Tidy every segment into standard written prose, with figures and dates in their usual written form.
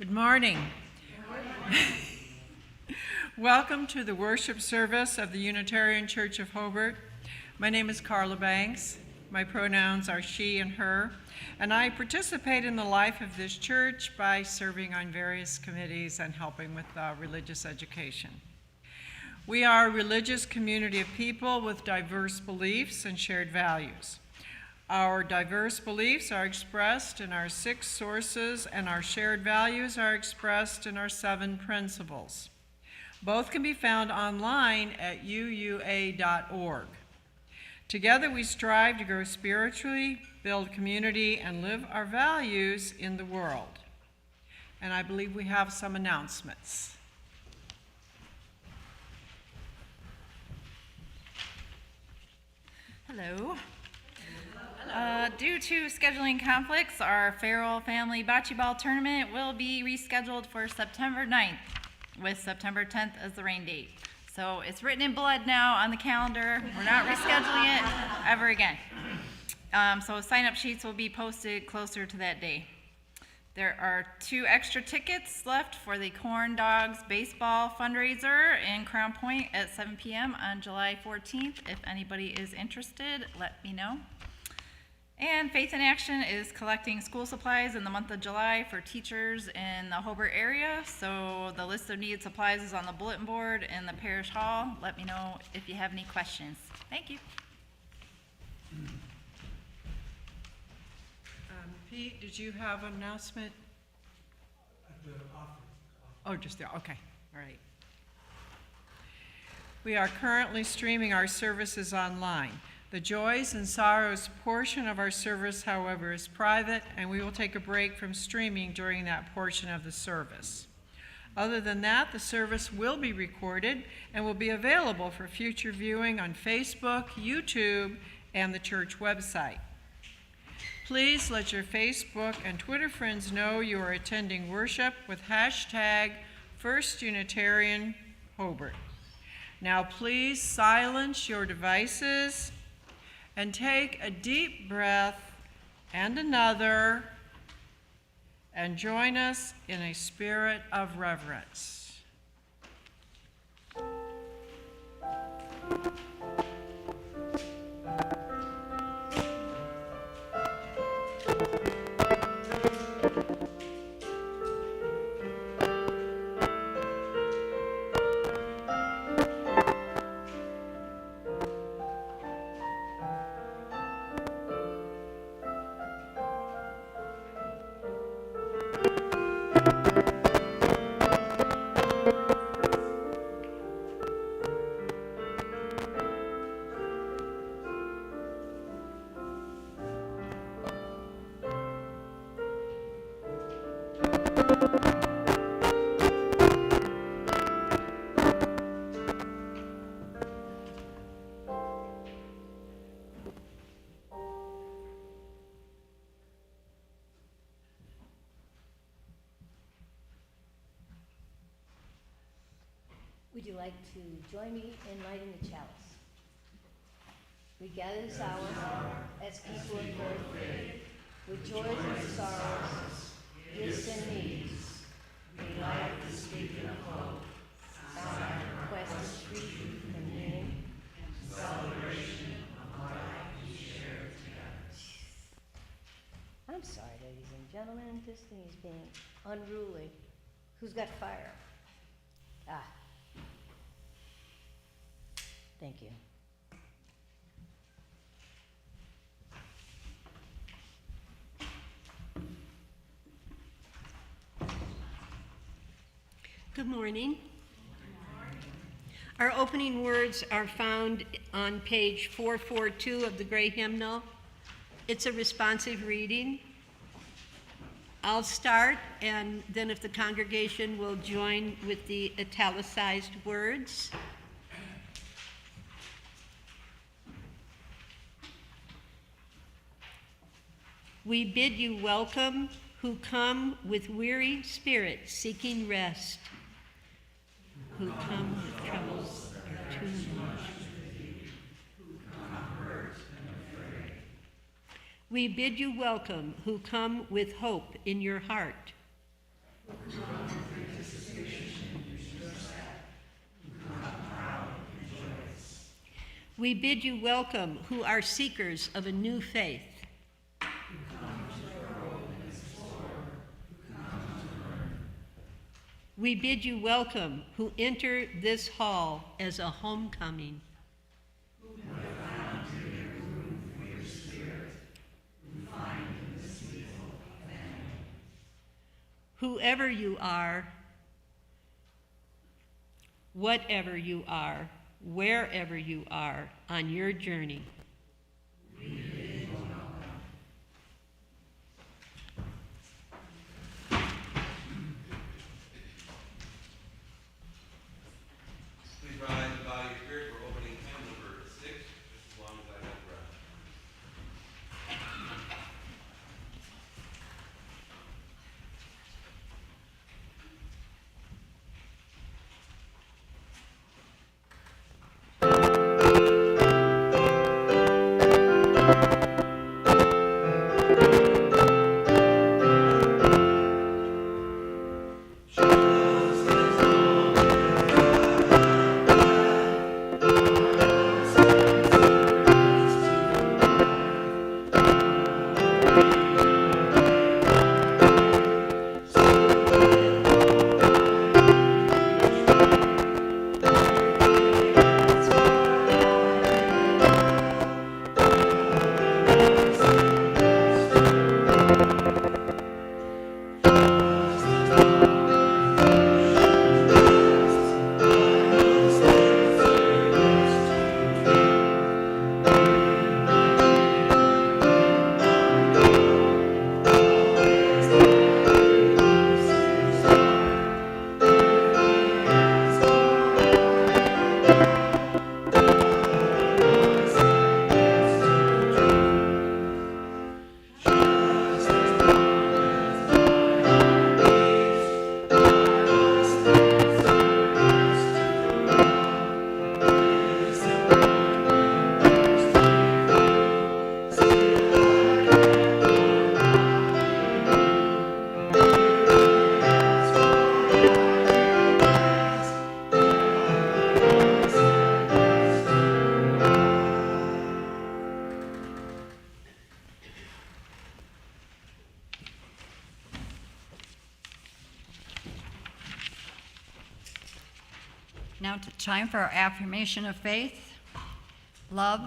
Good morning. Welcome to the worship service of the Unitarian Church of Hobart. My name is Carla Banks. My pronouns are she and her, and I participate in the life of this church by serving on various committees and helping with religious education. We are a religious community of people with diverse beliefs and shared values. Our diverse beliefs are expressed in our 6 sources, and our shared values are expressed in our 7 principles. Both can be found online at uua.org. Together we strive to grow spiritually, build community, and live our values in the world. And I believe we have some announcements. Hello. Due to scheduling conflicts, our Farrell Family Bocce Ball Tournament will be rescheduled for September 9th, with September 10th as the rain date. So it's written in blood now on the calendar. We're not rescheduling it ever again. So sign-up sheets will be posted closer to that day. There are 2 extra tickets left for the Corn Dogs Baseball fundraiser in Crown Point at 7 p.m. on July 14th. If anybody is interested, let me know. And Faith in Action is collecting school supplies in the month of July for teachers in the Hobart area. So the list of needed supplies is on the bulletin board in the parish hall. Let me know if you have any questions. Thank you. Pete, did you have an announcement? At the office. Oh, just there. Okay. All right. We are currently streaming our services online. The joys and sorrows portion of our service, however, is private, and we will take a break from streaming during that portion of the service. Other than that, the service will be recorded and will be available for future viewing on Facebook, YouTube, and the church website. Please let your Facebook and Twitter friends know you are attending worship with hashtag First Unitarian Hobart. Now please silence your devices and take a deep breath and another, and join us in a spirit of reverence. Would you like to join me in lighting the chalice? We gather this hour as people of faith, with joys and sorrows, gifts and needs. We light the beacon of hope, sound quest of truth and meaning, and celebration of life we share together. I'm sorry, ladies and gentlemen, this thing is being unruly. Who's got fire? Ah. Thank you. Good morning. Our opening words are found on page 442 of the Gray Hymnal. It's a responsive reading. I'll start, and then if the congregation will join with the italicized words. We bid you welcome who come with weary spirits seeking rest, who come with troubles that are too much. We bid you welcome who come with hope in your heart, We bid you welcome who are seekers of a new faith. We bid you welcome who enter this hall as a homecoming. Whoever you are, whatever you are, wherever you are on your journey. Please rise in the body of spirit. We're opening hymn number 6, just as long as I have breath. Now, time for our affirmation of faith. Love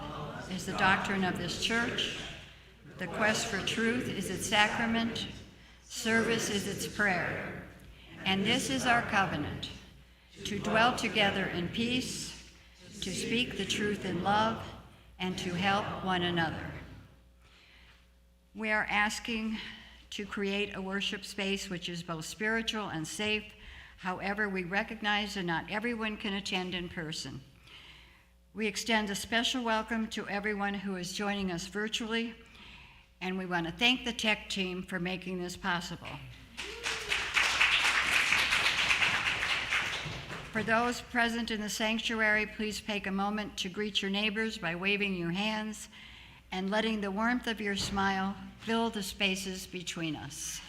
is the doctrine of this church. The quest for truth is its sacrament. Service is its prayer. And this is our covenant, to dwell together in peace, to speak the truth in love, and to help one another. We are asking to create a worship space which is both spiritual and safe. However, we recognize that not everyone can attend in person. We extend a special welcome to everyone who is joining us virtually, and we want to thank the tech team for making this possible. For those present in the sanctuary, please take a moment to greet your neighbors by waving your hands and letting the warmth of your smile fill the spaces between us.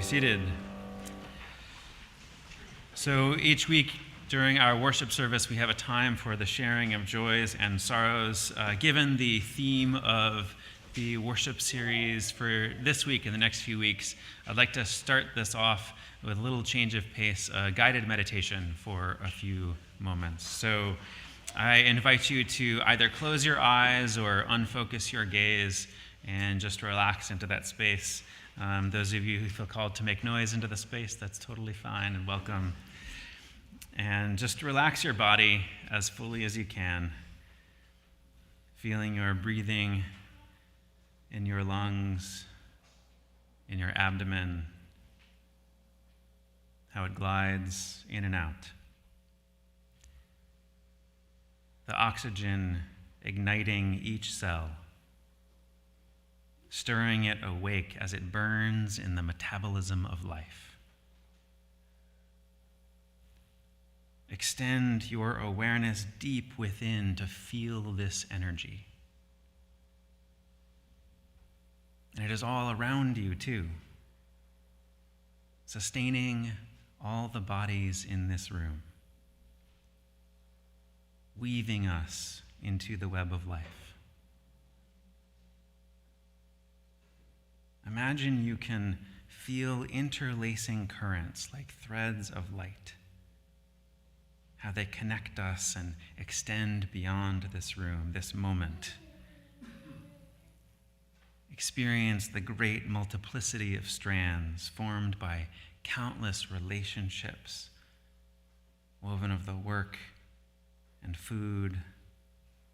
Seated. So each week during our worship service, we have a time for the sharing of joys and sorrows. Given the theme of the worship series for this week and the next few weeks, I'd like to start this off with a little change of pace, a guided meditation for a few moments. So I invite you to either close your eyes or unfocus your gaze and just relax into that space. Those of you who feel called to make noise into the space, that's totally fine and welcome. And just relax your body as fully as you can, feeling your breathing in your lungs, in your abdomen, how it glides in and out. The oxygen igniting each cell, stirring it awake as it burns in the metabolism of life. Extend your awareness deep within to feel this energy. And it is all around you, too, sustaining all the bodies in this room, weaving us into the web of life. Imagine you can feel interlacing currents like threads of light, how they connect us and extend beyond this room, this moment. Experience the great multiplicity of strands formed by countless relationships, woven of the work and food,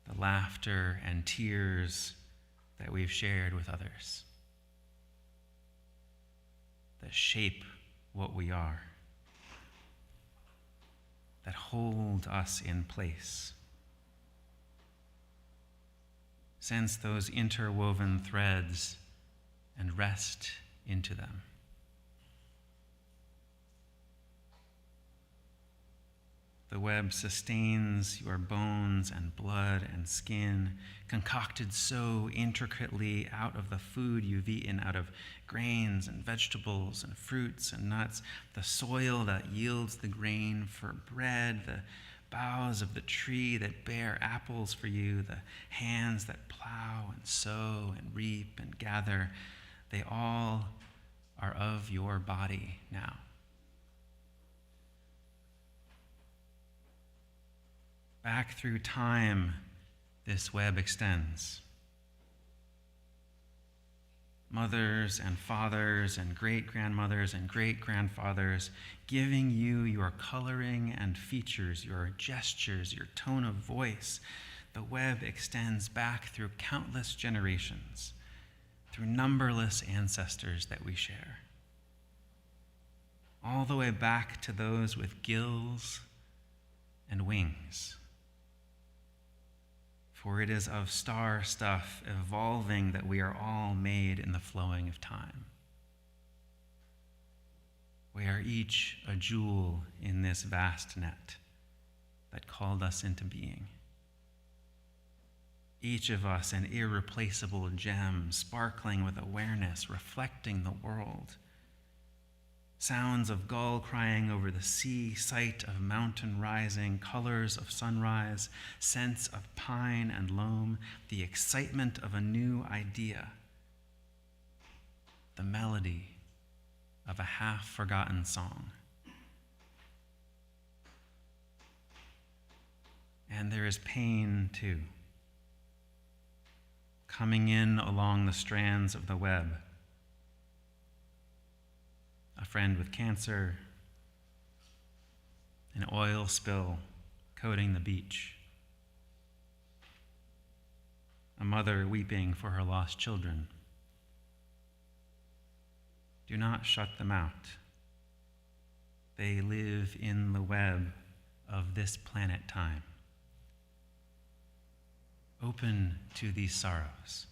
the laughter and tears that we've shared with others, that shape what we are, that hold us in place. Sense those interwoven threads and rest into them. The web sustains your bones and blood and skin, concocted so intricately out of the food you've eaten, out of grains and vegetables and fruits and nuts, the soil that yields the grain for bread, the boughs of the tree that bear apples for you, the hands that plow and sow and reap and gather, they all are of your body now. Back through time, this web extends. Mothers and fathers and great-grandmothers and great-grandfathers giving you your coloring and features, your gestures, your tone of voice. The web extends back through countless generations, through numberless ancestors that we share, all the way back to those with gills and wings. For it is of star stuff evolving that we are all made in the flowing of time. We are each a jewel in this vast net that called us into being. Each of us an irreplaceable gem, sparkling with awareness, reflecting the world. Sounds of gull crying over the sea, sight of mountain rising, colors of sunrise, scents of pine and loam, the excitement of a new idea, the melody of a half-forgotten song. And there is pain, too, coming in along the strands of the web. A friend with cancer, an oil spill coating the beach, a mother weeping for her lost children. Do not shut them out. They live in the web of this planet time. Open to these sorrows.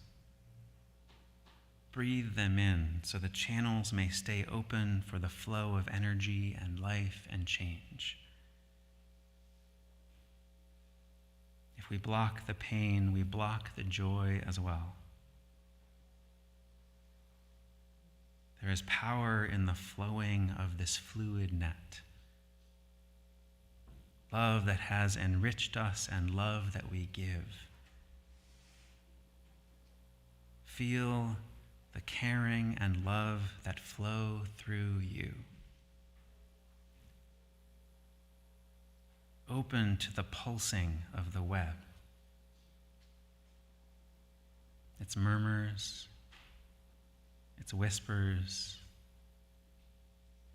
Breathe them in so the channels may stay open for the flow of energy and life and change. If we block the pain, we block the joy as well. There is power in the flowing of this fluid net. Love that has enriched us and love that we give. Feel the caring and love that flow through you. open to the pulsing of the web. Its murmurs, its whispers,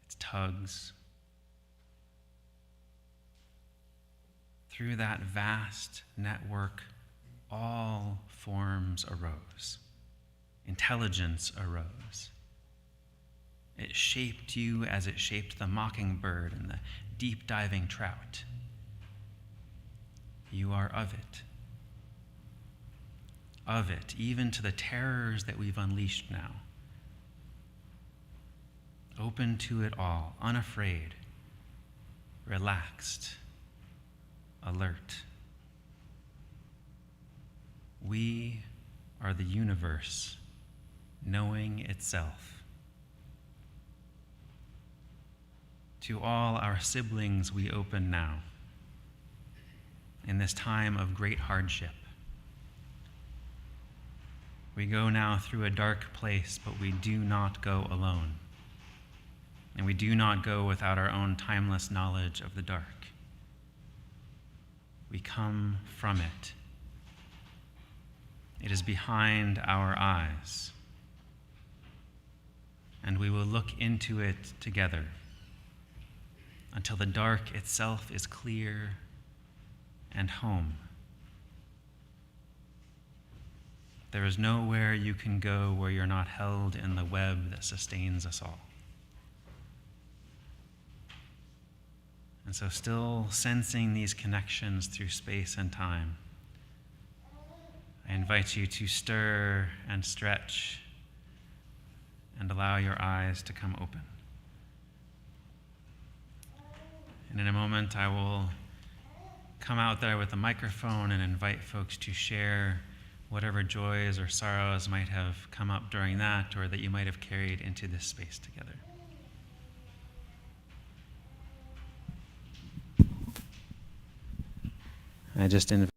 its tugs. Through that vast network, all forms arose. Intelligence arose. It shaped you as it shaped the mockingbird and the deep-diving trout. You are of it, even to the terrors that we've unleashed now. Open to it all, unafraid, relaxed, alert. We are the universe, knowing itself. To all our siblings we open now, in this time of great hardship. We go now through a dark place, but we do not go alone. And we do not go without our own timeless knowledge of the dark. We come from it. It is behind our eyes. And we will look into it together until the dark itself is clear and home. There is nowhere you can go where you're not held in the web that sustains us all. And so, still sensing these connections through space and time, I invite you to stir and stretch and allow your eyes to come open. And in a moment, I will come out there with a microphone and invite folks to share whatever joys or sorrows might have come up during that, or that you might have carried into this space together. I just invite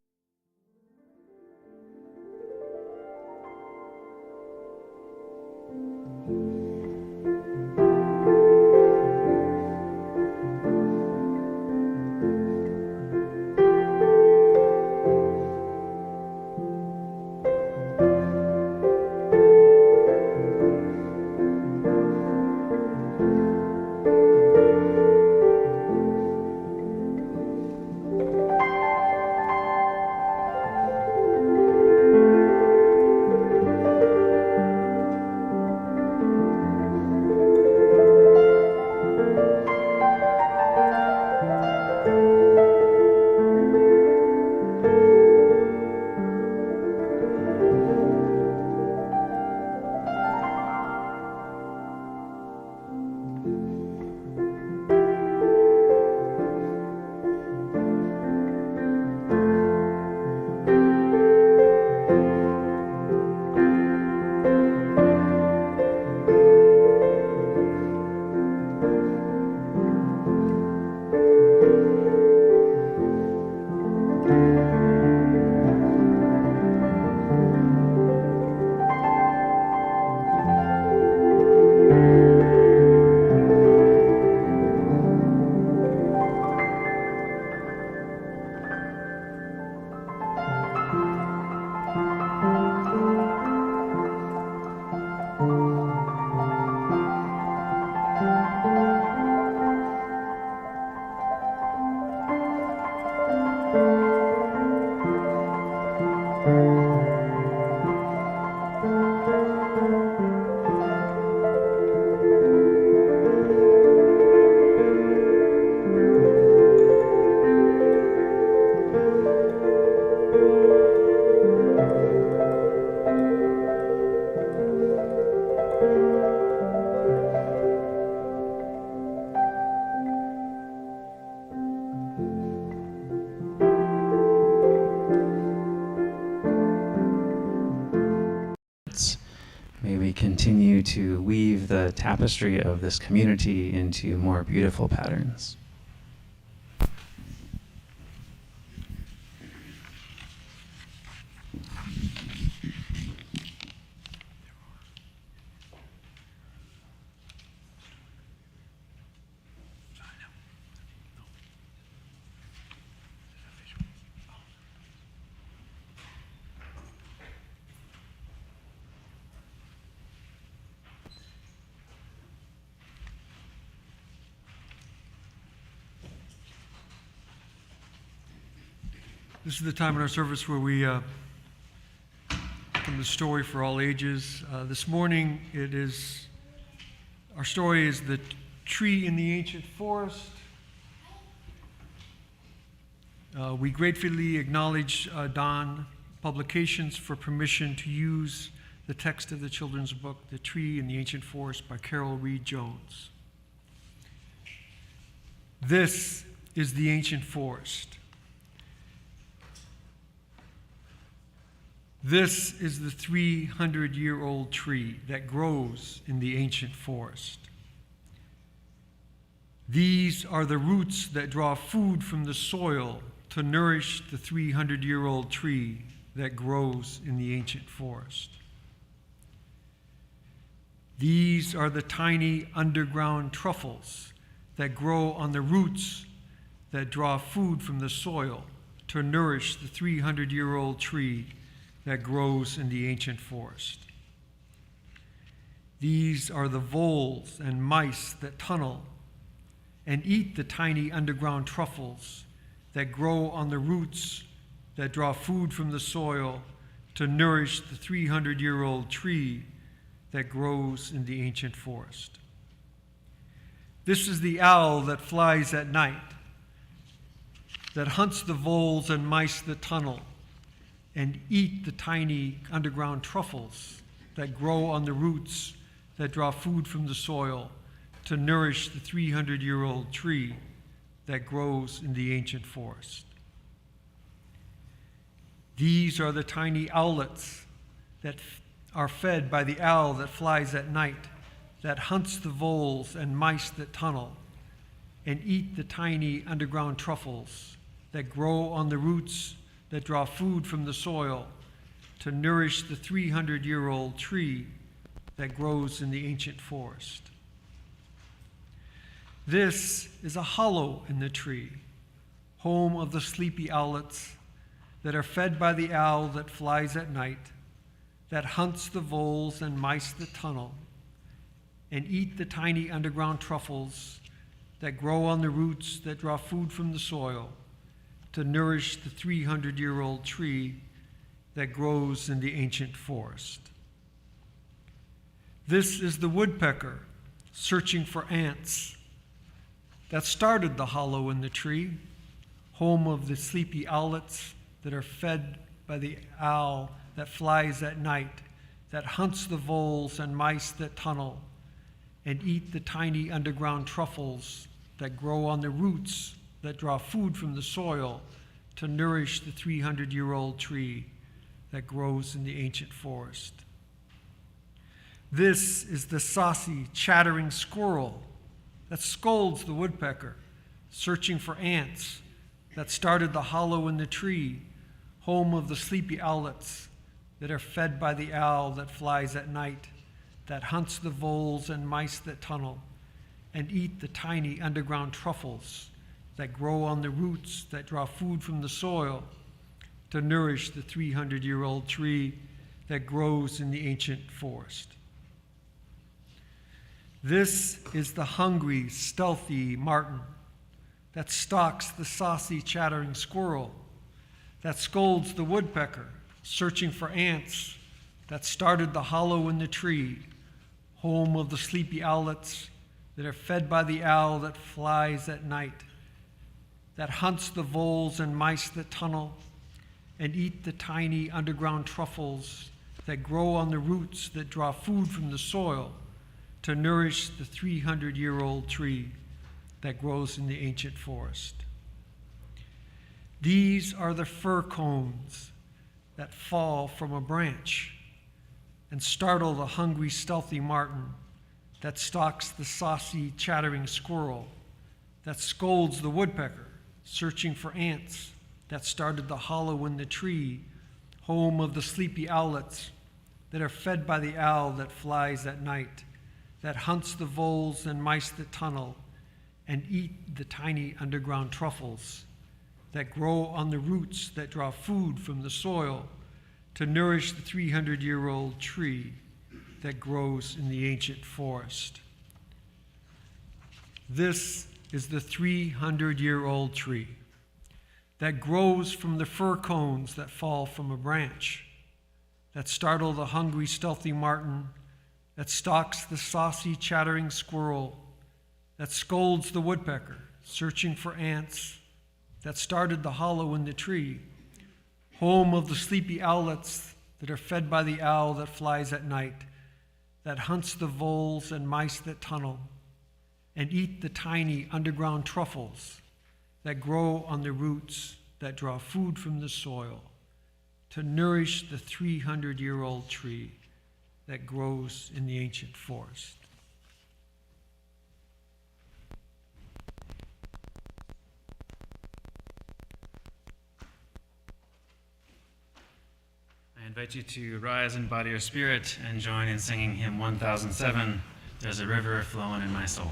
May we continue to weave the tapestry of this community into more beautiful patterns. This is the time in our service where we come the story for all ages. This morning, our story is the tree in the ancient forest. We gratefully acknowledge Don Publications for permission to use the text of the children's book, The Tree in the Ancient Forest by Carol Reed Jones. This is the ancient forest. This is the 300-year-old tree that grows in the ancient forest. These are the roots that draw food from the soil to nourish the 300-year-old tree that grows in the ancient forest. These are the tiny underground truffles that grow on the roots that draw food from the soil to nourish the 300-year-old tree that grows in the ancient forest. These are the voles and mice that tunnel and eat the tiny underground truffles that grow on the roots that draw food from the soil to nourish the 300-year-old tree that grows in the ancient forest. This is the owl that flies at night, that hunts the voles and mice that tunnel and eat the tiny underground truffles that grow on the roots that draw food from the soil to nourish the 300-year-old tree that grows in the ancient forest. These are the tiny owlets that are fed by the owl that flies at night, that hunts the voles and mice that tunnel and eat the tiny underground truffles that grow on the roots that draw food from the soil to nourish the 300-year-old tree that grows in the ancient forest. This is a hollow in the tree, home of the sleepy owlets that are fed by the owl that flies at night, that hunts the voles and mice that tunnel and eat the tiny underground truffles that grow on the roots that draw food from the soil to nourish the 300-year-old tree that grows in the ancient forest. This is the woodpecker searching for ants that started the hollow in the tree, home of the sleepy owlets that are fed by the owl that flies at night, that hunts the voles and mice that tunnel and eat the tiny underground truffles that grow on the roots that draw food from the soil to nourish the 300-year-old tree that grows in the ancient forest. This is the saucy, chattering squirrel that scolds the woodpecker, searching for ants, that started the hollow in the tree, home of the sleepy owlets that are fed by the owl that flies at night, that hunts the voles and mice that tunnel and eat the tiny underground truffles that grow on the roots that draw food from the soil to nourish the 300-year-old tree that grows in the ancient forest. This is the hungry, stealthy martin that stalks the saucy, chattering squirrel, that scolds the woodpecker, searching for ants, that started the hollow in the tree, home of the sleepy owlets that are fed by the owl that flies at night, that hunts the voles and mice that tunnel and eat the tiny underground truffles that grow on the roots that draw food from the soil to nourish the 300-year-old tree that grows in the ancient forest. These are the fir cones that fall from a branch and startle the hungry, stealthy martin that stalks the saucy, chattering squirrel, that scolds the woodpecker, searching for ants, that started the hollow in the tree, home of the sleepy owlets that are fed by the owl that flies at night, that hunts the voles and mice that tunnel and eat the tiny underground truffles that grow on the roots that draw food from the soil to nourish the 300-year-old tree that grows in the ancient forest. This is the 300-year-old tree, that grows from the fir cones that fall from a branch, that startle the hungry, stealthy martin, that stalks the saucy, chattering squirrel, that scolds the woodpecker, searching for ants, that started the hollow in the tree, home of the sleepy owlets that are fed by the owl that flies at night, that hunts the voles and mice that tunnel, and eat the tiny underground truffles that grow on the roots that draw food from the soil to nourish the 300-year-old tree that grows in the ancient forest. I invite you to rise in body or spirit and join in singing hymn 1007, There's a River Flowing in My Soul.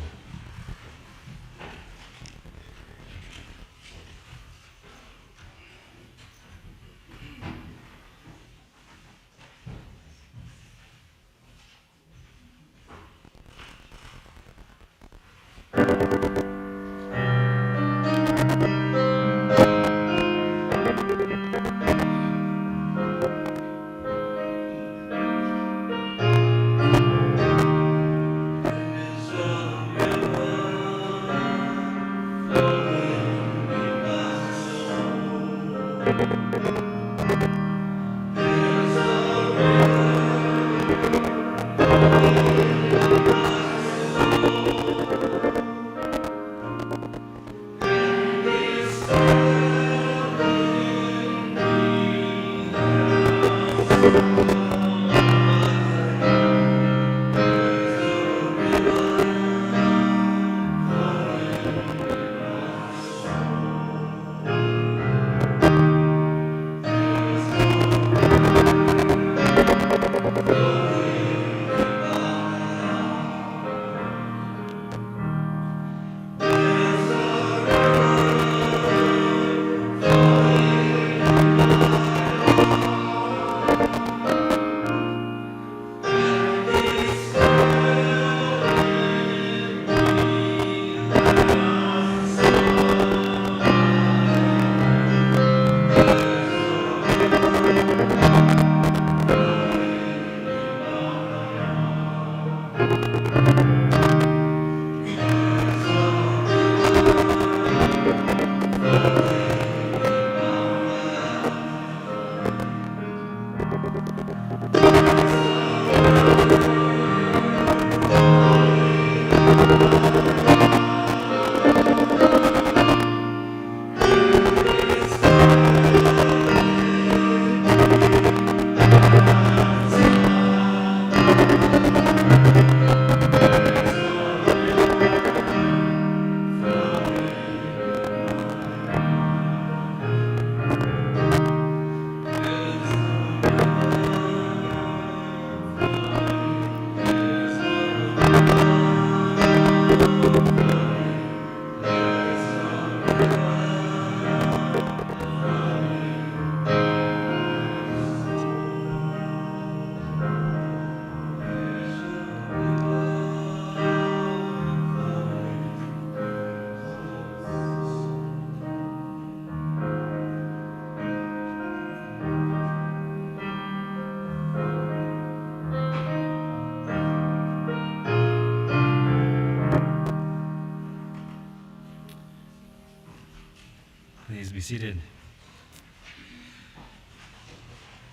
Please be seated.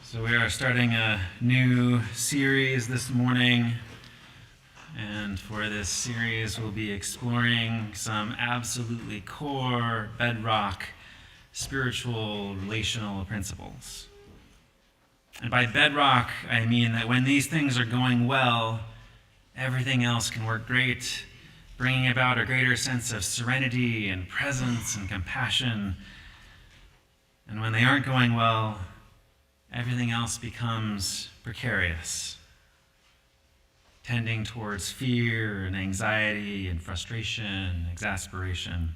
So we are starting a new series this morning, and for this series we'll be exploring some absolutely core, bedrock, spiritual, relational principles. And by bedrock, I mean that when these things are going well, everything else can work great, bringing about a greater sense of serenity and presence and compassion. And when they aren't going well, everything else becomes precarious, tending towards fear and anxiety and frustration and exasperation.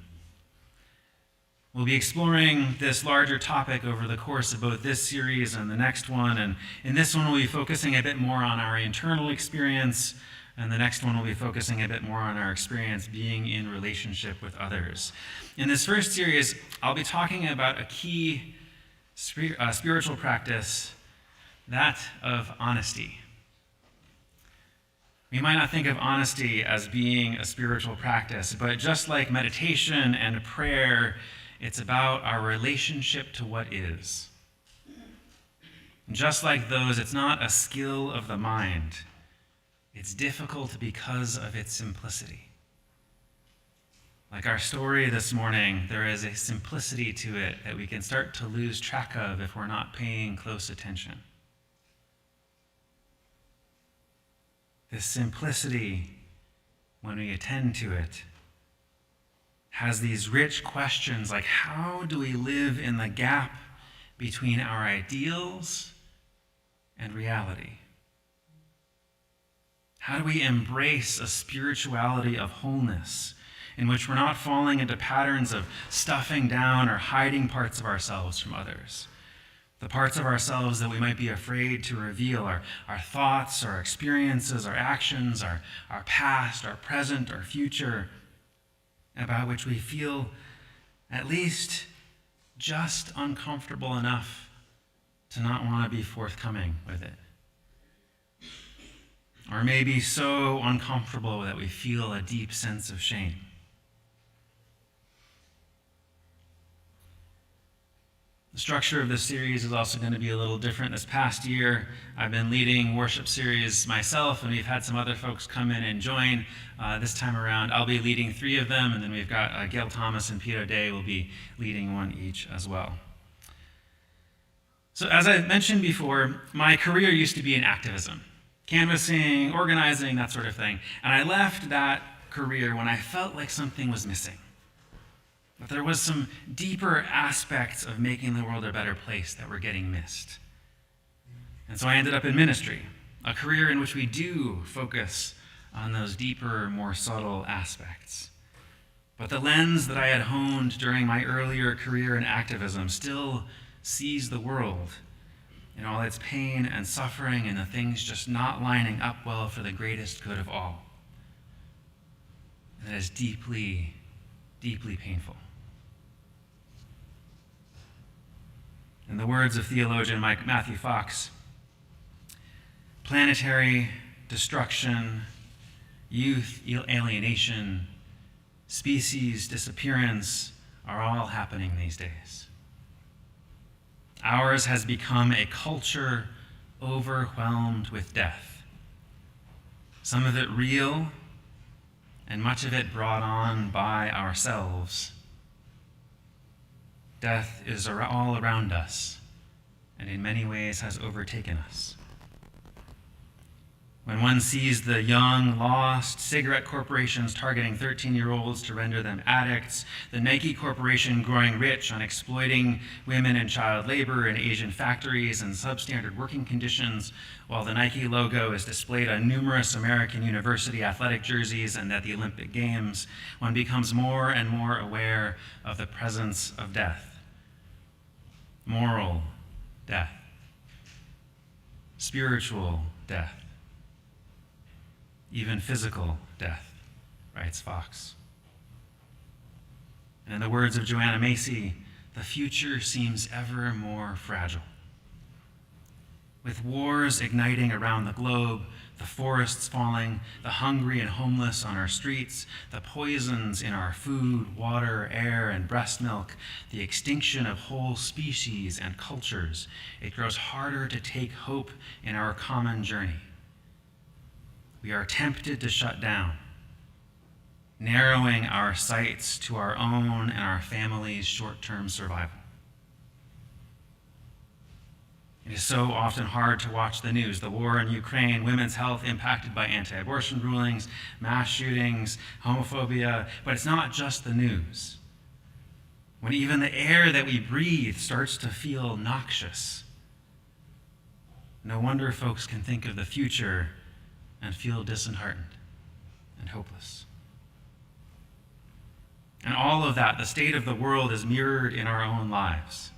We'll be exploring this larger topic over the course of both this series and the next one. And in this one, we'll be focusing a bit more on our internal experience And the next one will be focusing a bit more on our experience being in relationship with others. In this first series, I'll be talking about a key spiritual practice, that of honesty. We might not think of honesty as being a spiritual practice, but just like meditation and prayer, it's about our relationship to what is. Just like those, it's not a skill of the mind. It's difficult because of its simplicity. Like our story this morning, there is a simplicity to it that we can start to lose track of if we're not paying close attention. This simplicity, when we attend to it, has these rich questions like, how do we live in the gap between our ideals and reality? How do we embrace a spirituality of wholeness in which we're not falling into patterns of stuffing down or hiding parts of ourselves from others? The parts of ourselves that we might be afraid to reveal, our thoughts, our experiences, our actions, our past, our present, our future, about which we feel at least just uncomfortable enough to not want to be forthcoming with it. Or maybe so uncomfortable that we feel a deep sense of shame. The structure of this series is also going to be a little different. This past year, I've been leading worship series myself, and we've had some other folks come in and join. This time around, I'll be leading 3 of them, and then we've got Gail Thomas and Peter Day will be leading 1 each as well. So as I mentioned before, my career used to be in activism. Canvassing, organizing, that sort of thing. And I left that career when I felt like something was missing. That there was some deeper aspects of making the world a better place that were getting missed. And so I ended up in ministry, a career in which we do focus on those deeper, more subtle aspects. But the lens that I had honed during my earlier career in activism still sees the world in all its pain and suffering and the things just not lining up well for the greatest good of all. And that is deeply, deeply painful. In the words of theologian Matthew Fox, planetary destruction, youth alienation, species disappearance are all happening these days. Ours has become a culture overwhelmed with death. Some of it real, and much of it brought on by ourselves. Death is all around us, and in many ways has overtaken us. When one sees the young, lost cigarette corporations targeting 13-year-olds to render them addicts, the Nike Corporation growing rich on exploiting women and child labor in Asian factories and substandard working conditions, while the Nike logo is displayed on numerous American university athletic jerseys and at the Olympic Games, one becomes more and more aware of the presence of death. Moral death. Spiritual death. Even physical death, writes Fox. And in the words of Joanna Macy, the future seems ever more fragile. With wars igniting around the globe, the forests falling, the hungry and homeless on our streets, the poisons in our food, water, air, and breast milk, the extinction of whole species and cultures, it grows harder to take hope in our common journey. We are tempted to shut down, narrowing our sights to our own and our family's short-term survival. It is so often hard to watch the news. The war in Ukraine, women's health impacted by anti-abortion rulings, mass shootings, homophobia, but it's not just the news. When even the air that we breathe starts to feel noxious, no wonder folks can think of the future and feel disheartened and hopeless. And all of that, the state of the world, is mirrored in our own lives.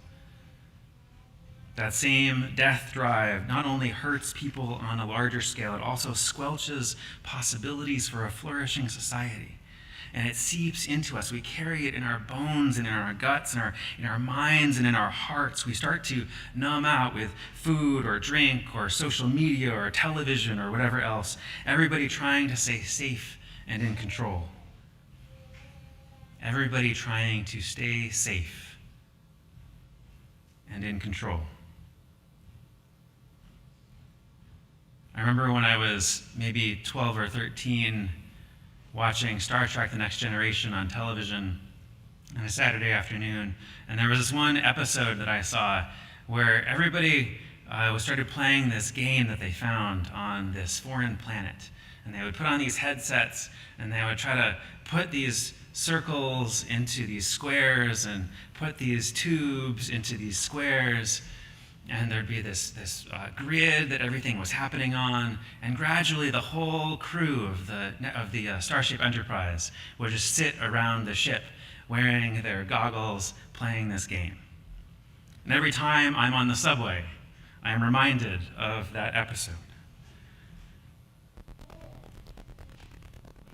That same death drive not only hurts people on a larger scale, it also squelches possibilities for a flourishing society. And it seeps into us. We carry it in our bones and in our guts and in our minds and in our hearts. We start to numb out with food or drink or social media or television or whatever else. Everybody trying to stay safe and in control. Everybody trying to stay safe and in control. I remember when I was maybe 12 or 13, watching Star Trek: The Next Generation on television on a Saturday afternoon, and there was this one episode that I saw where everybody started playing this game that they found on this foreign planet, and they would put on these headsets and they would try to put these circles into these squares and put these tubes into these squares, and there'd be this grid that everything was happening on, and gradually the whole crew of the Starship Enterprise would just sit around the ship wearing their goggles, playing this game. And every time I'm on the subway, I am reminded of that episode.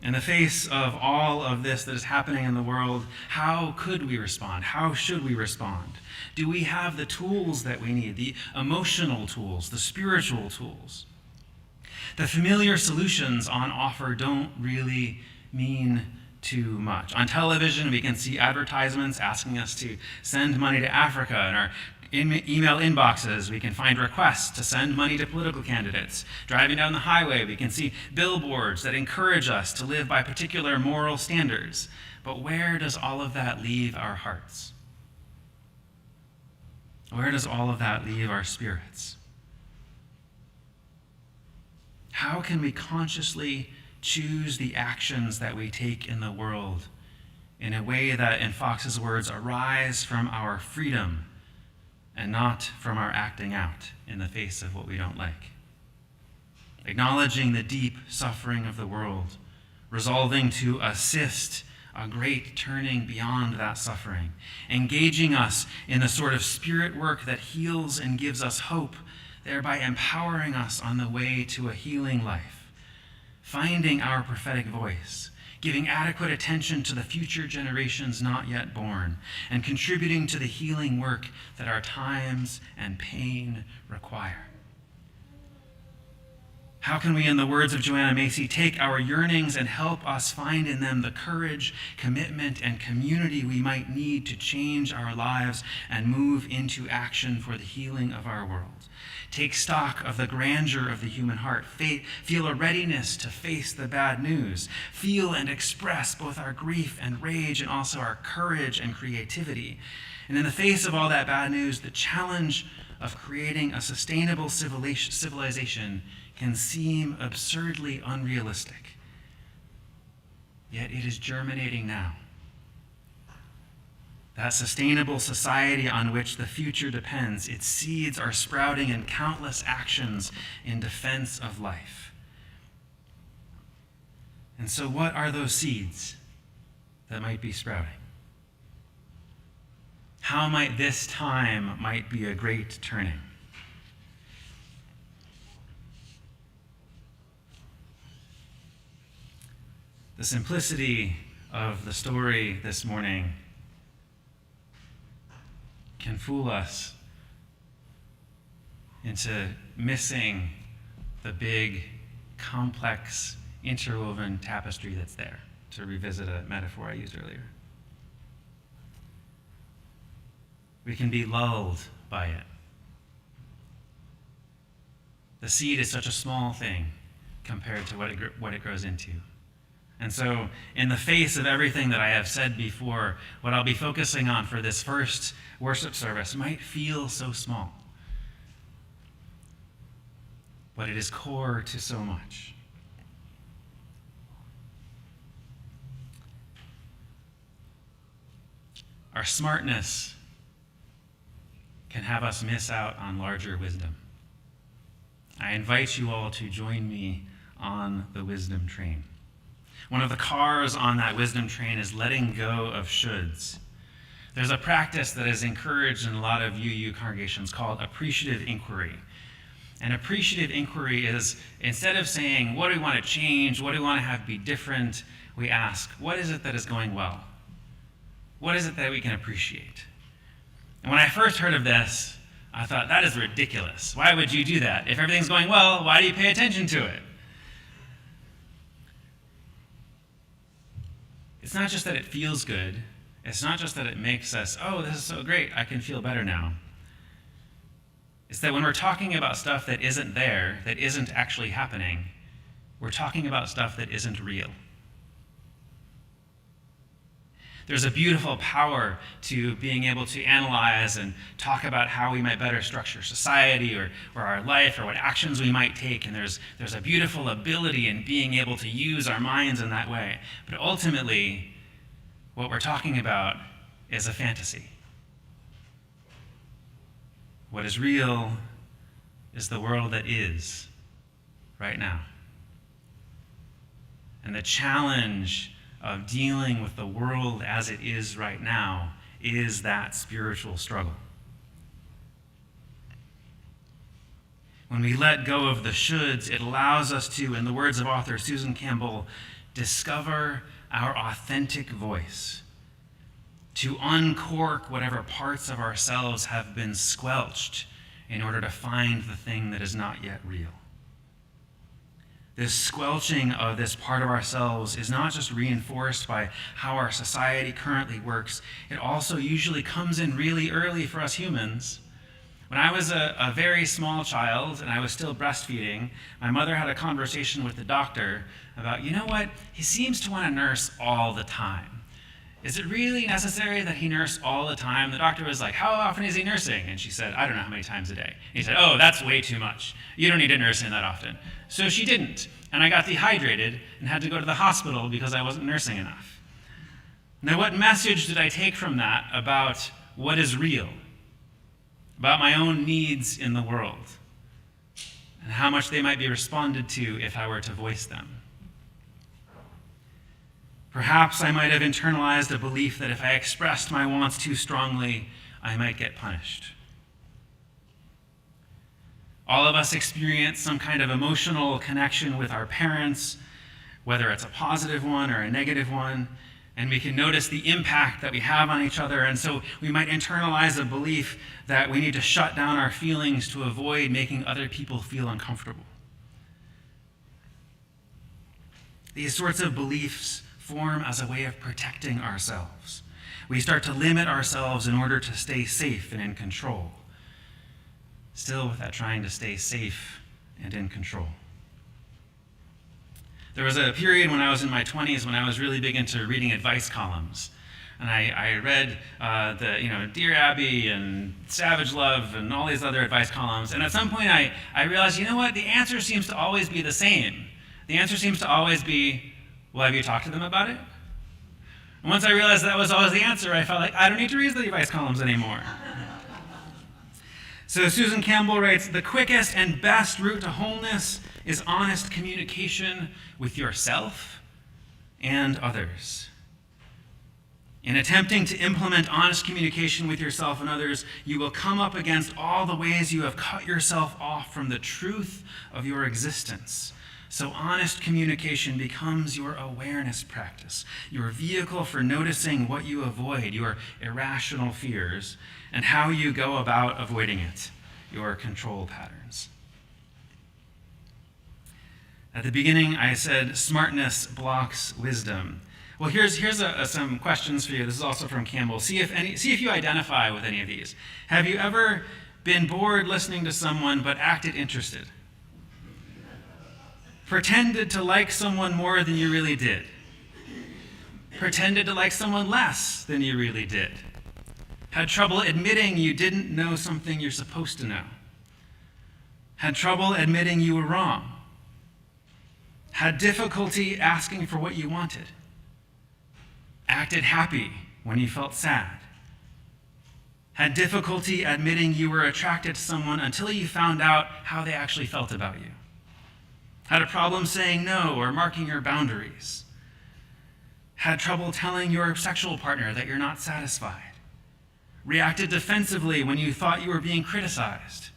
In the face of all of this that is happening in the world, how could we respond? How should we respond? Do we have the tools that we need, the emotional tools, the spiritual tools? The familiar solutions on offer don't really mean too much. On television, we can see advertisements asking us to send money to Africa. In our email inboxes, we can find requests to send money to political candidates. Driving down the highway, we can see billboards that encourage us to live by particular moral standards. But where does all of that leave our hearts? Where does all of that leave our spirits? How can we consciously choose the actions that we take in the world in a way that, in Fox's words, arise from our freedom and not from our acting out in the face of what we don't like? Acknowledging the deep suffering of the world, resolving to assist a great turning beyond that suffering, engaging us in the sort of spirit work that heals and gives us hope, thereby empowering us on the way to a healing life, finding our prophetic voice, giving adequate attention to the future generations not yet born, and contributing to the healing work that our times and pain require. How can we, in the words of Joanna Macy, take our yearnings and help us find in them the courage, commitment, and community we might need to change our lives and move into action for the healing of our world? Take stock of the grandeur of the human heart, feel a readiness to face the bad news, feel and express both our grief and rage and also our courage and creativity. And in the face of all that bad news, the challenge of creating a sustainable civilization can seem absurdly unrealistic. Yet it is germinating now. That sustainable society on which the future depends, its seeds are sprouting in countless actions in defense of life. And so what are those seeds that might be sprouting? How might this time might be a great turning? The simplicity of the story this morning can fool us into missing the big, complex, interwoven tapestry that's there, to revisit a metaphor I used earlier. We can be lulled by it. The seed is such a small thing compared to what it grows into. And so, in the face of everything that I have said before, what I'll be focusing on for this first worship service might feel so small. But it is core to so much. Our smartness can have us miss out on larger wisdom. I invite you all to join me on the wisdom train. One of the cars on that wisdom train is letting go of shoulds. There's a practice that is encouraged in a lot of UU congregations called appreciative inquiry. And appreciative inquiry is, instead of saying, what do we want to change, what do we want to have be different, we ask, what is it that is going well? What is it that we can appreciate? And when I first heard of this, I thought, that is ridiculous. Why would you do that? If everything's going well, why do you pay attention to it? It's not just that it feels good. It's not just that it makes us, oh, this is so great, I can feel better now. It's that when we're talking about stuff that isn't there, that isn't actually happening, we're talking about stuff that isn't real. There's a beautiful power to being able to analyze and talk about how we might better structure society or our life or what actions we might take. And there's a beautiful ability in being able to use our minds in that way. But ultimately, what we're talking about is a fantasy. What is real is the world that is right now. And the challenge of dealing with the world as it is right now is that spiritual struggle. When we let go of the shoulds, it allows us to, in the words of author Susan Campbell, discover our authentic voice, to uncork whatever parts of ourselves have been squelched in order to find the thing that is not yet real. This squelching of this part of ourselves is not just reinforced by how our society currently works, it also usually comes in really early for us humans. When I was a very small child and I was still breastfeeding, my mother had a conversation with the doctor about, you know what, he seems to want to nurse all the time. Is it really necessary that he nurse all the time? The doctor was like, how often is he nursing? And she said, I don't know how many times a day. And he said, oh, that's way too much. You don't need to nurse him that often. So she didn't. And I got dehydrated and had to go to the hospital because I wasn't nursing enough. Now, what message did I take from that about what is real? About my own needs in the world? And how much they might be responded to if I were to voice them? Perhaps I might have internalized a belief that if I expressed my wants too strongly, I might get punished. All of us experience some kind of emotional connection with our parents, whether it's a positive one or a negative one, and we can notice the impact that we have on each other, and so we might internalize a belief that we need to shut down our feelings to avoid making other people feel uncomfortable. These sorts of beliefs form as a way of protecting ourselves. We start to limit ourselves in order to stay safe and in control. Still with that trying to stay safe and in control. There was a period when I was in my 20s when I was really big into reading advice columns. And I read Dear Abby and Savage Love and all these other advice columns. And at some point I realized, you know what, the answer seems to always be the same. The answer seems to always be, well, have you talked to them about it? And once I realized that was always the answer, I felt like I don't need to read the advice columns anymore. So Susan Campbell writes, the quickest and best route to wholeness is honest communication with yourself and others. In attempting to implement honest communication with yourself and others, you will come up against all the ways you have cut yourself off from the truth of your existence. So honest communication becomes your awareness practice, your vehicle for noticing what you avoid, your irrational fears, and how you go about avoiding it, your control patterns. At the beginning, I said smartness blocks wisdom. Well, here's some questions for you. This is also from Campbell. See if you identify with any of these. Have you ever been bored listening to someone but acted interested? Pretended to like someone more than you really did? Pretended to like someone less than you really did? Had trouble admitting you didn't know something you're supposed to know? Had trouble admitting you were wrong? Had difficulty asking for what you wanted? Acted happy when you felt sad? Had difficulty admitting you were attracted to someone until you found out how they actually felt about you? Had a problem saying no or marking your boundaries? Had trouble telling your sexual partner that you're not satisfied? reacted defensively when you thought you were being criticized,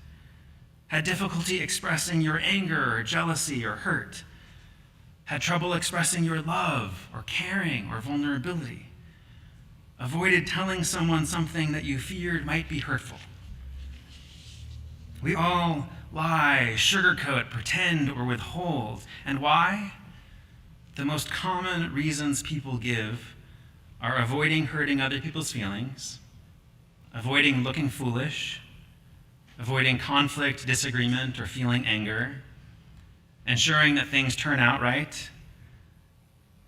had difficulty expressing your anger or jealousy or hurt, had trouble expressing your love or caring or vulnerability, avoided telling someone something that you feared might be hurtful. We all lie, sugarcoat, pretend, or withhold. And why? The most common reasons people give are avoiding hurting other people's feelings, avoiding looking foolish, avoiding conflict, disagreement, or feeling anger, ensuring that things turn out right,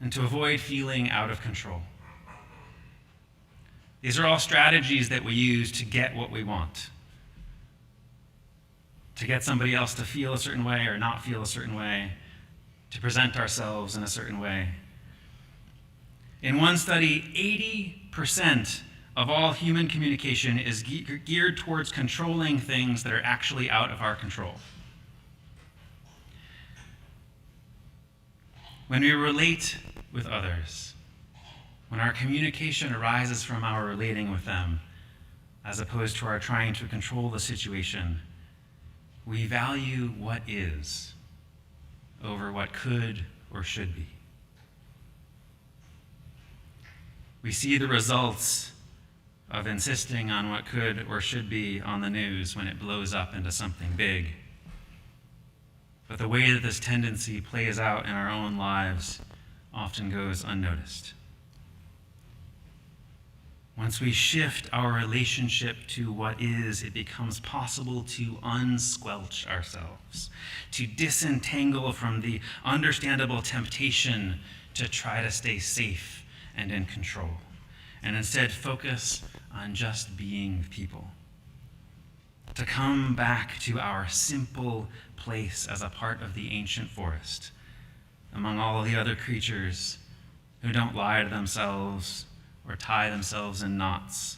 and to avoid feeling out of control. These are all strategies that we use to get what we want, to get somebody else to feel a certain way or not feel a certain way, to present ourselves in a certain way. In one study, 80% of all human communication is geared towards controlling things that are actually out of our control. When we relate with others, when our communication arises from our relating with them, as opposed to our trying to control the situation, we value what is over what could or should be. We see the results of insisting on what could or should be on the news when it blows up into something big. But the way that this tendency plays out in our own lives often goes unnoticed. Once we shift our relationship to what is, it becomes possible to unsquelch ourselves, to disentangle from the understandable temptation to try to stay safe and in control, and instead focus on just being people. To come back to our simple place as a part of the ancient forest, among all the other creatures who don't lie to themselves or tie themselves in knots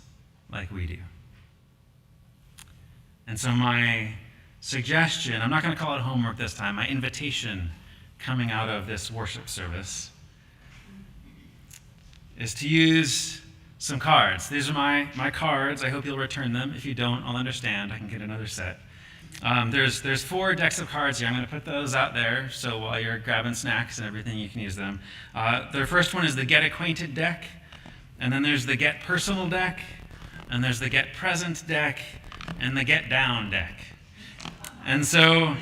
like we do. And so my suggestion, I'm not going to call it homework this time, my invitation coming out of this worship service is to use some cards. These are my cards. I hope you'll return them. If you don't, I'll understand. I can get another set. There's 4 decks of cards here. I'm going to put those out there, so while you're grabbing snacks and everything, you can use them. The first one is the Get Acquainted deck, and then there's the Get Personal deck, and there's the Get Present deck, and the Get Down deck. And so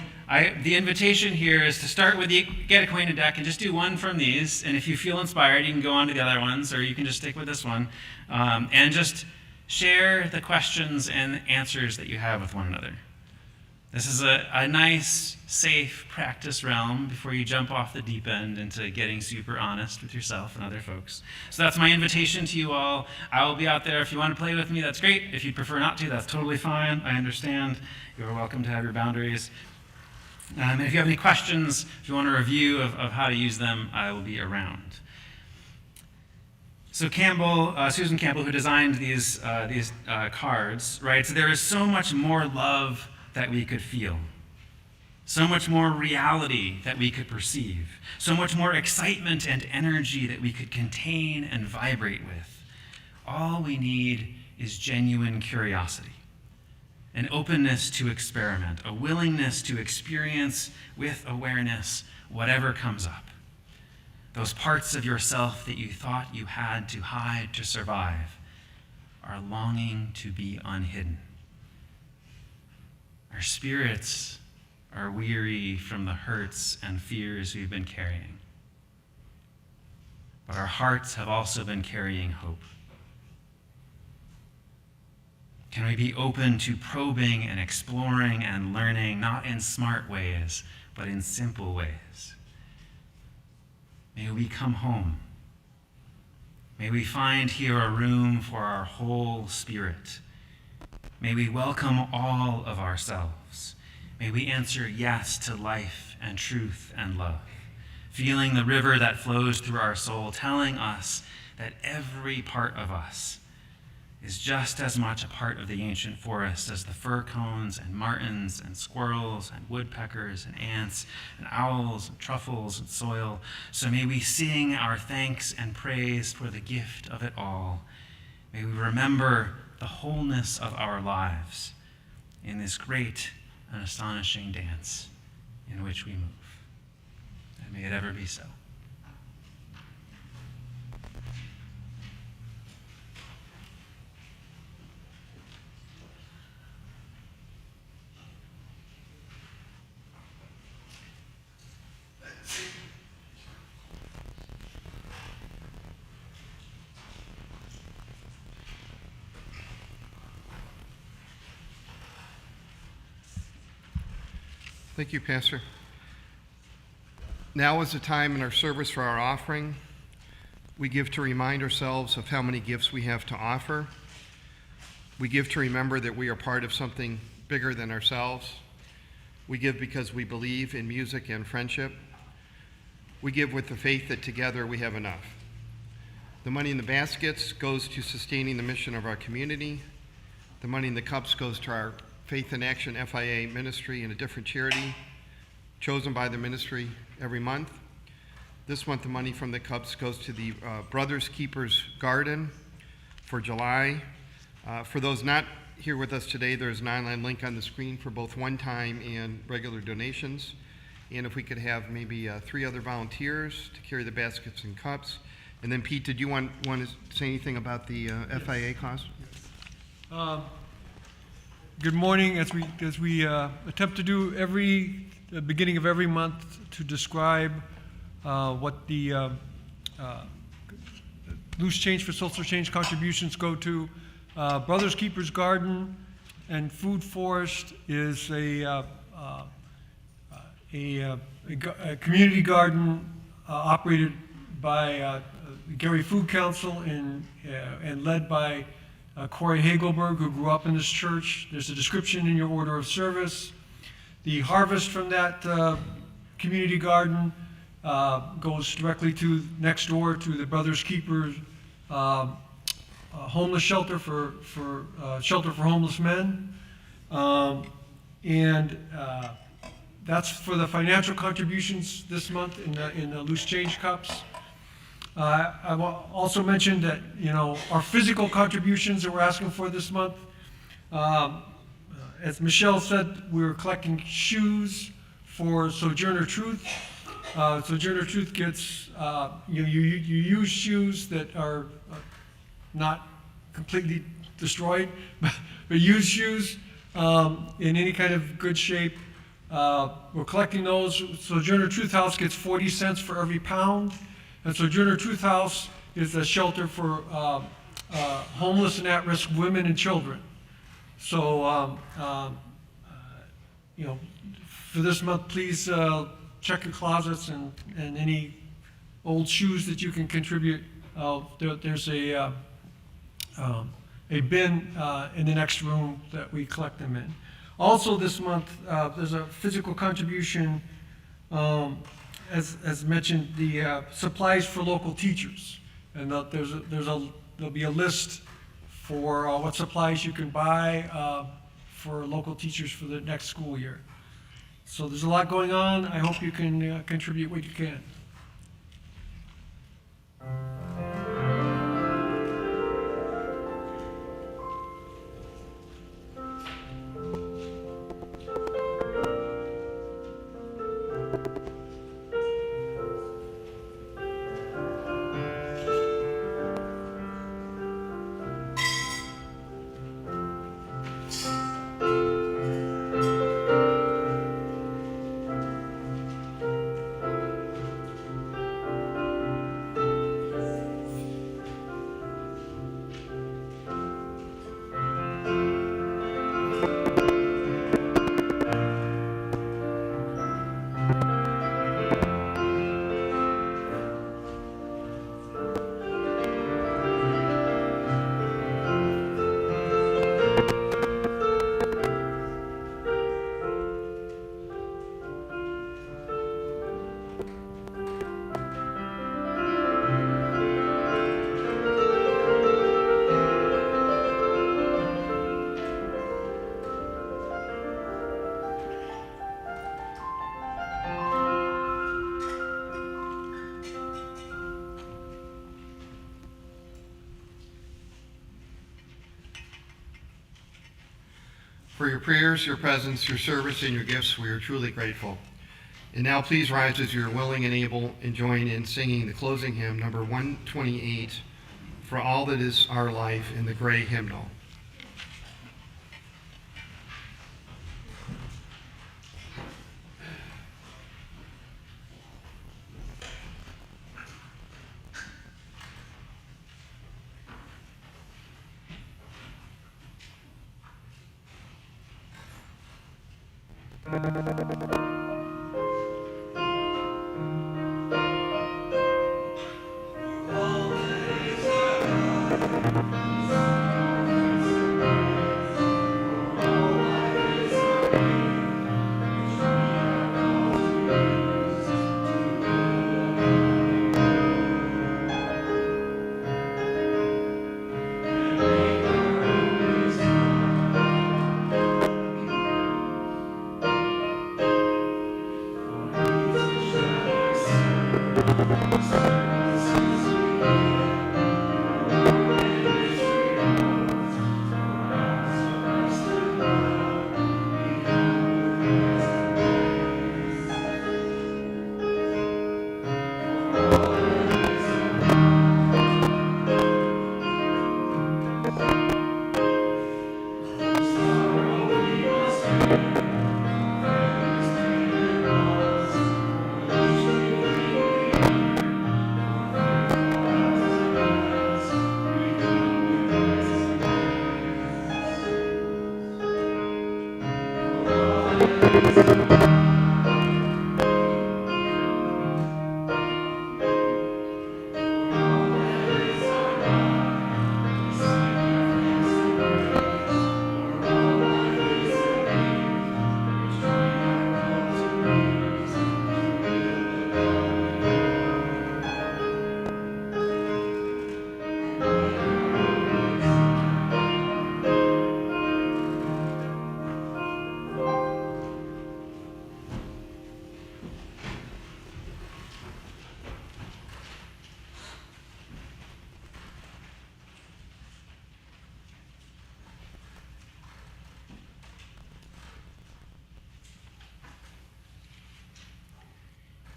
the invitation here is to start with the Get Acquainted deck and just do one from these, and if you feel inspired, you can go on to the other ones, or you can just stick with this one, and just share the questions and answers that you have with one another. This is a nice, safe practice realm before you jump off the deep end into getting super honest with yourself and other folks. So that's my invitation to you all. I will be out there. If you want to play with me, that's great. If you prefer not to, that's totally fine. I understand. You're welcome to have your boundaries. And if you have any questions, if you want a review of how to use them, I will be around. So Susan Campbell, who designed these cards, writes, "There is so much more love that we could feel, so much more reality that we could perceive, so much more excitement and energy that we could contain and vibrate with. All we need is genuine curiosity, an openness to experiment, a willingness to experience with awareness whatever comes up. Those parts of yourself that you thought you had to hide to survive are longing to be unhidden. Our spirits are weary from the hurts and fears we've been carrying. But our hearts have also been carrying hope. Can we be open to probing and exploring and learning, not in smart ways, but in simple ways? May we come home. May we find here a room for our whole spirit. May we welcome all of ourselves. May we answer yes to life and truth and love, feeling the river that flows through our soul, telling us that every part of us is just as much a part of the ancient forest as the fir cones and martins and squirrels and woodpeckers and ants and owls and truffles and soil. So may we sing our thanks and praise for the gift of it all. May we remember the wholeness of our lives in this great and astonishing dance in which we move. And may it ever be so. Thank you, Pastor. Now is the time in our service for our offering. We give to remind ourselves of how many gifts we have to offer. We give to remember that we are part of something bigger than ourselves. We give because we believe in music and friendship. We give with the faith that together we have enough. The money in the baskets goes to sustaining the mission of our community. The money in the cups goes to our Faith in Action FIA ministry and a different charity chosen by the ministry every month. This month, the money from the cups goes to the Brothers Keepers Garden for July. For those not here with us today, there's an online link on the screen for both one-time and regular donations. And if we could have maybe 3 other volunteers to carry the baskets and cups. And then Pete, did you want to say anything about the FIA cost? Good morning. As we attempt to do the beginning of every month to describe what the loose change for social change contributions go to, Brothers Keepers Garden and Food Forest is a community garden operated by Gary Food Council and led by Corey Hagelberg, who grew up in this church. There's a description in your order of service. The harvest from that community garden goes directly to next door to the Brothers Keepers homeless shelter for shelter for homeless men, and that's for the financial contributions this month in the loose change cups. I also mentioned that, our physical contributions that we're asking for this month, as Michelle said, we're collecting shoes for Sojourner Truth. Sojourner Truth gets, you use shoes that are not completely destroyed, but used shoes in any kind of good shape. We're collecting those. Sojourner Truth House gets 40 cents for every pound. And Sojourner Truth House is a shelter for homeless and at-risk women and children. So, for this month, please check your closets and any old shoes that you can contribute. There's a bin in the next room that we collect them in. Also this month, there's a physical contribution, as mentioned, the supplies for local teachers. And there'll be a list for what supplies you can buy for local teachers for the next school year. So there's a lot going on. I hope you can contribute what you can. For your prayers, your presence, your service, and your gifts, we are truly grateful. And now please rise as you're willing and able and join in singing the closing hymn, number 128, For All That Is Our Life, in the gray hymnal.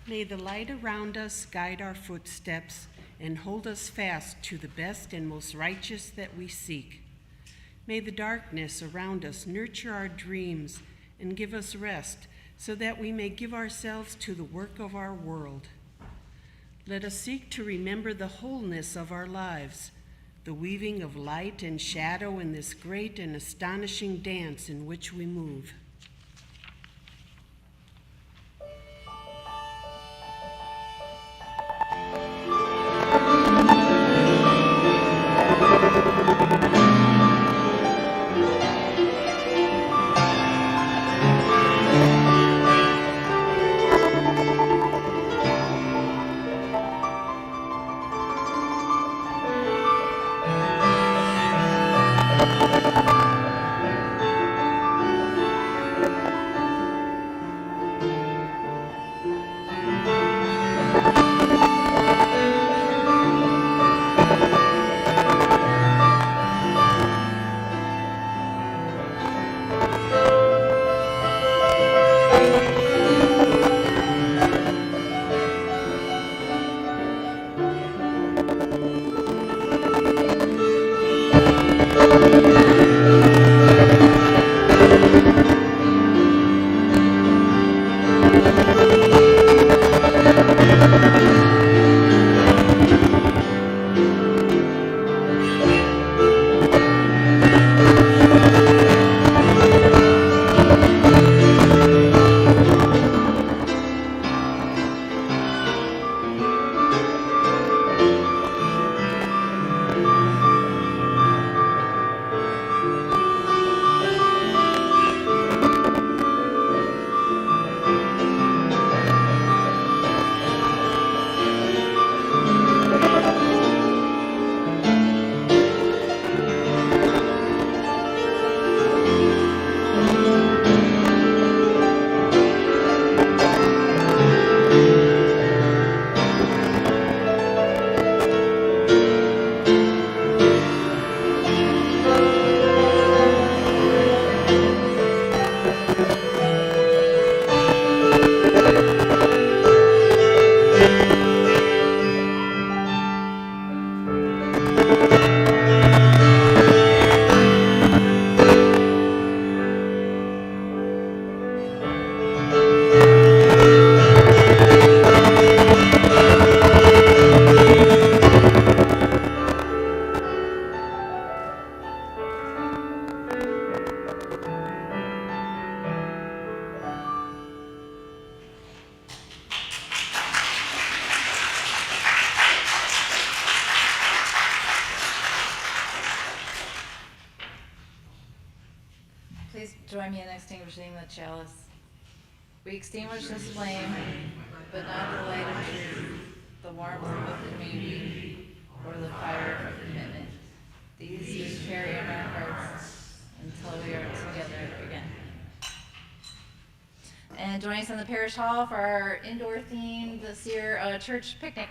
May the light around us guide our footsteps and hold us fast to the best and most righteous that we seek. May the darkness around us nurture our dreams and give us rest so that we may give ourselves to the work of our world. Let us seek to remember the wholeness of our lives, the weaving of light and shadow in this great and astonishing dance in which we move. Please join me in extinguishing the chalice. We extinguish this flame, but not the light of truth, the warmth of the community, or the fire of commitment. These we carry in our hearts until we are together again. And join us in the parish hall for our indoor theme this year, church picnic.